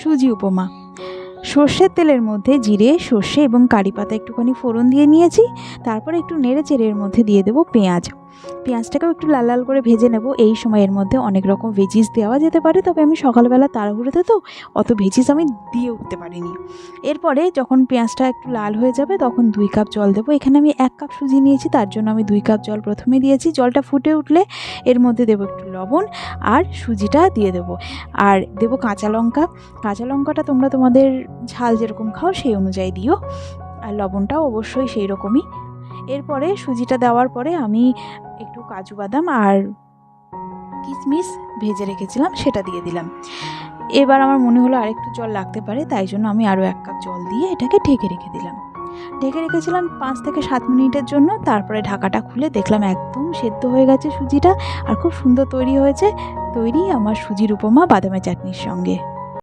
সুজি উপমা। সর্ষের তেলের মধ্যে জিরে, সর্ষে এবং কারি পাতা একটুখানি ফোড়ন দিয়ে নিয়েছি। তারপরে একটু নেড়ে চেড়ে এর মধ্যে দিয়ে দেবো পেঁয়াজ। পেঁয়াজটাকেও একটু লাল লাল করে ভেজে নেব। এই সময়ের মধ্যে অনেক রকম ভেজিস দেওয়া যেতে পারে, তবে আমি সকালবেলা তাড়াহুড়োতে তো অত ভেজিস আমি দিয়ে উঠতে পারিনি। এরপরে যখন পেঁয়াজটা একটু লাল হয়ে যাবে তখন 2 কাপ জল দেবো। এখানে আমি 1 কাপ সুজি নিয়েছি, তার জন্য আমি 2 কাপ জল প্রথমে দিয়েছি। জলটা ফুটে উঠলে এর মধ্যে দেবো একটু লবণ আর সুজিটা দিয়ে দেবো, আর দেবো কাঁচা লঙ্কা। কাঁচা লঙ্কাটা তোমরা তোমাদের ঝাল যেরকম খাও সেই অনুযায়ী দিও, আর লবণটাও অবশ্যই সেই রকমই। এরপরে সুজিটা দেওয়ার পরে আমি একটু কাজু বাদাম আর কিশমিশ ভেজে রেখেছিলাম সেটা দিয়ে দিলাম। এবার আমার মনে হলো আরেকটু জল লাগতে পারে, তাই জন্য আমি আরও 1 কাপ জল দিয়ে এটাকে ঢেকে রেখে দিলাম। ঢেকে রেখেছিলাম 5 থেকে 7 মিনিটের জন্য। তারপরে ঢাকাটা খুলে দেখলাম একদম সেদ্ধ হয়ে গেছে সুজিটা, আর খুব সুন্দর তৈরি হয়েছে। তৈরি আমার সুজির উপমা বাদামের চাটনির সঙ্গে।